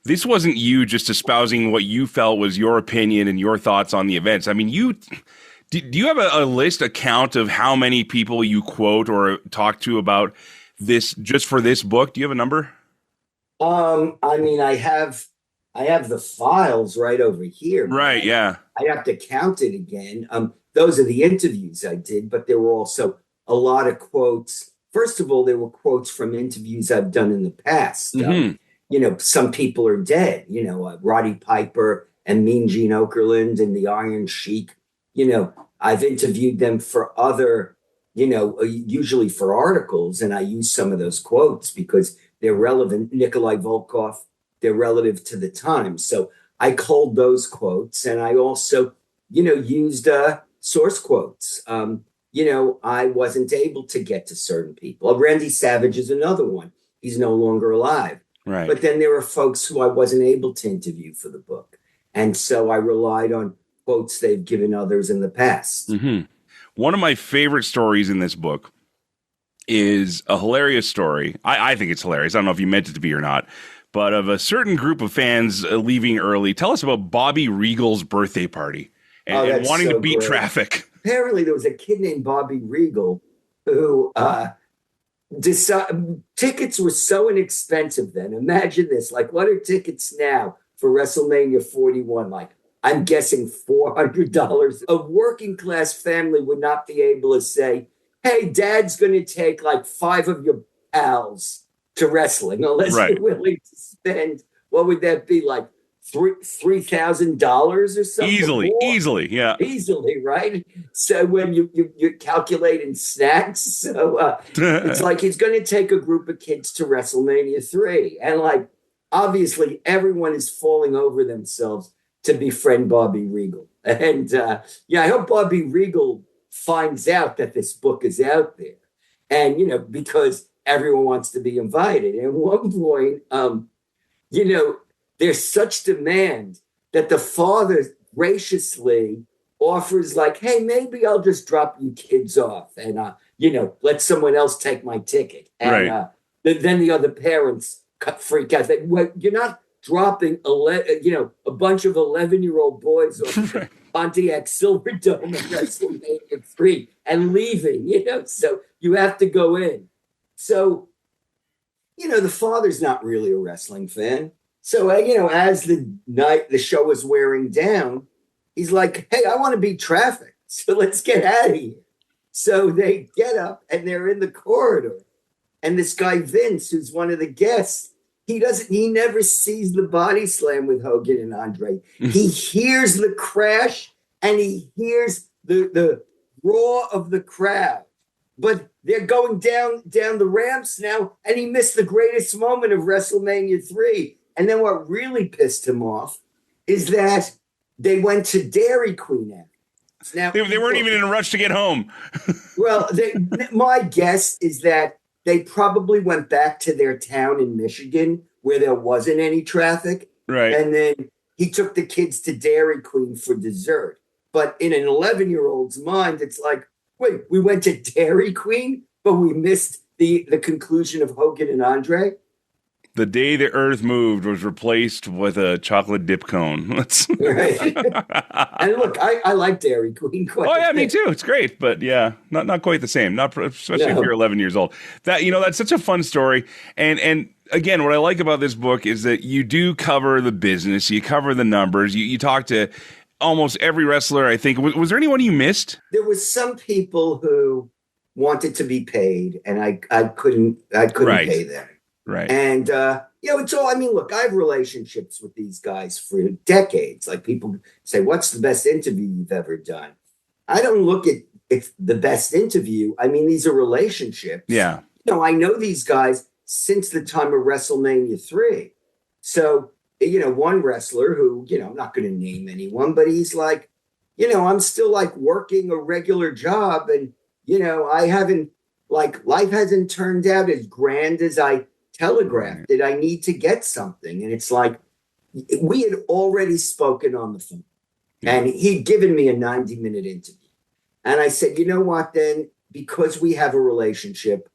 this wasn't you just espousing what you felt was your opinion and your thoughts on the events. I mean, do you have a count of how many people you quote or talk to about this just for this book? Do you have a number? I have the files right over here. Right, yeah. I have to count it again. Those are the interviews I did, but there were also a lot of quotes. First of all, there were quotes from interviews I've done in the past. Mm-hmm. Some people are dead, Roddy Piper and Mean Gene Okerlund and the Iron Sheik. I've interviewed them for other, usually for articles, and I use some of those quotes because they're relevant. Nikolai Volkov, they're relative to the time. So I culled those quotes, and I also, used source quotes. I wasn't able to get to certain people. Randy Savage is another one. He's no longer alive. Right. But then there were folks who I wasn't able to interview for the book. And so I relied on quotes they've given others in the past. Mm-hmm. One of my favorite stories in this book is a hilarious story. I think it's hilarious. I don't know if you meant it to be or not, but of a certain group of fans leaving early. Tell us about Bobby Regal's birthday party and wanting to beat traffic. Apparently there was a kid named Bobby Regal who tickets were so inexpensive then. Imagine this. Like, what are tickets now for WrestleMania 41? Like, I'm guessing $400. A working class family would not be able to say, hey, dad's going to take like 5 of your pals to wrestling, unless you're willing to spend, what would that be, like $3,000 or something? Easily, yeah. Easily, right? So when you're calculating snacks, so it's like he's going to take a group of kids to WrestleMania 3. And like, obviously, everyone is falling over themselves to befriend Bobby Regal. And I hope Bobby Regal finds out that this book is out there. And, because everyone wants to be invited. And at one point, there's such demand that the father graciously offers like, hey, maybe I'll just drop you kids off and, let someone else take my ticket. And then the other parents freak out. You're not dropping a bunch of 11-year-old boys off Pontiac Silverdome at WrestleMania 3 and leaving, so you have to go in. So, the father's not really a wrestling fan. So, as the show was wearing down, he's like, hey, I want to beat traffic. So let's get out of here. So they get up and they're in the corridor. And this guy, Vince, who's one of the guests, he never sees the body slam with Hogan and Andre. He hears the crash and he hears the roar of the crowd. But they're going down the ramps now, and he missed the greatest moment of WrestleMania 3. And then what really pissed him off is that they went to Dairy Queen after. Now they weren't even in a rush to get home. Well, my guess is that they probably went back to their town in Michigan where there wasn't any traffic. Right. And then he took the kids to Dairy Queen for dessert. But in an 11-year-old's mind, it's like, wait, we went to Dairy Queen, but we missed the conclusion of Hogan and Andre? The day the earth moved was replaced with a chocolate dip cone. Right. And look, I like Dairy Queen quite a bit. Me too. It's great, but yeah, not quite the same. Especially if you're 11 years old. That's such a fun story. And again, what I like about this book is that you do cover the business, you cover the numbers, you talk to almost every wrestler. I think was there anyone you missed? There was some people who wanted to be paid, and I couldn't pay them. Right. And, it's all, look, I have relationships with these guys for decades. Like, people say, what's the best interview you've ever done? I don't look at the best interview. These are relationships. Yeah. I know these guys since the time of WrestleMania 3. So, one wrestler who, I'm not going to name anyone, but he's like, I'm still like working a regular job. And, I haven't, life hasn't turned out as grand as I telegraphed it. I need to get something. And it's like, we had already spoken on the phone and he'd given me a 90-minute interview. And I said, you know what, then, because we have a relationship,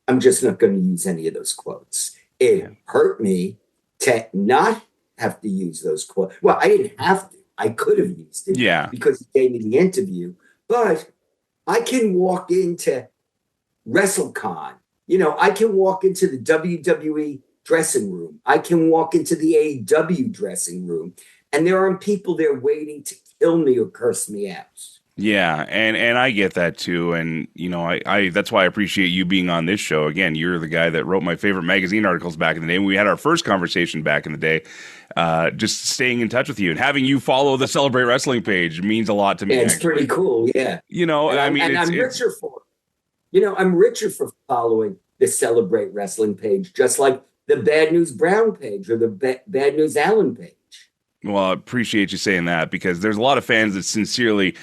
I'm just not going to use any of those quotes. It hurt me to not have to use those quotes. Well, I didn't have to. I could have used it because he gave me the interview. But I can walk into WrestleCon. I can walk into the WWE dressing room. I can walk into the AEW dressing room. And there aren't people there waiting to kill me or curse me out. Yeah, and I get that too, and I that's why I appreciate you being on this show. Again, you're the guy that wrote my favorite magazine articles back in the day. We had our first conversation back in the day. Just staying in touch with you and having you follow the Celebrate Wrestling page means a lot to me. Yeah, it's pretty cool. Yeah, I'm richer for. I'm richer for following the Celebrate Wrestling page, just like the Bad News Brown page or the Bad News Allen page. Well, I appreciate you saying that because there's a lot of fans that sincerely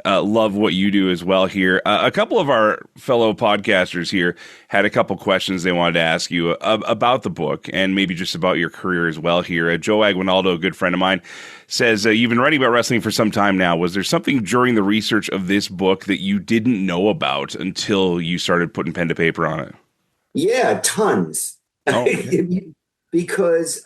love what you do as well here. A couple of our fellow podcasters here had a couple questions they wanted to ask you about the book and maybe just about your career as well here. Joe Aguinaldo, a good friend of mine, says, you've been writing about wrestling for some time now. Was there something during the research of this book that you didn't know about until you started putting pen to paper on it? Yeah, tons. Oh, okay. Because,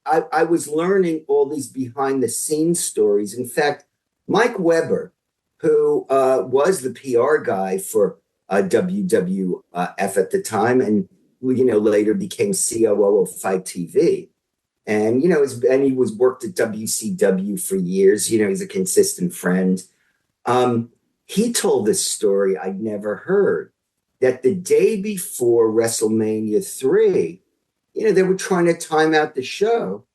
I was learning all these behind the scenes stories. In fact, Mike Weber, who was the PR guy for WWF at the time, and later became COO of Fight TV, and and he was worked at WCW for years. He's a consistent friend. He told this story I'd never heard, that the day before WrestleMania 3. They were trying to time out the show,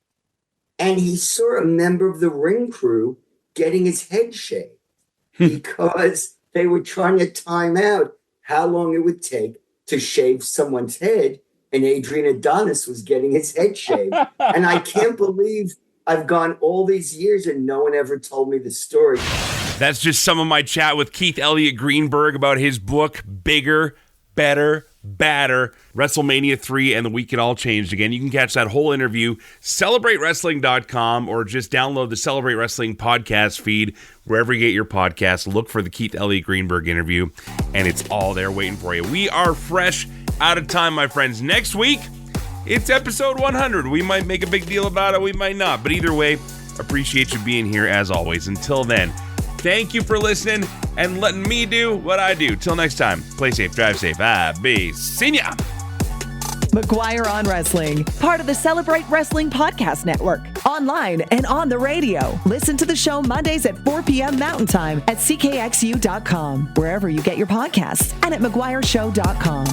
and he saw a member of the ring crew getting his head shaved because they were trying to time out how long it would take to shave someone's head, and Adrian Adonis was getting his head shaved. And I can't believe I've gone all these years and no one ever told me the story. That's just some of my chat with Keith Elliot Greenberg about his book, Bigger, Better, Badder, WrestleMania 3 and the Week It All Changed Again. You can catch that whole interview, CelebrateWrestling.com, or just download the Celebrate Wrestling podcast feed wherever you get your podcasts. Look for the Keith Elliot Greenberg interview, and it's all there waiting for you. We are fresh out of time, my friends. Next week, it's episode 100. We might make a big deal about it, we might not, but either way, appreciate you being here as always. Until then, thank you for listening and letting me do what I do. Till next time, play safe, drive safe. Be seeing ya. McGuire on Wrestling, part of the Celebrate Wrestling Podcast Network. Online and on the radio. Listen to the show Mondays at 4 p.m. Mountain Time at CKXU.com, wherever you get your podcasts, and at McGuireShow.com.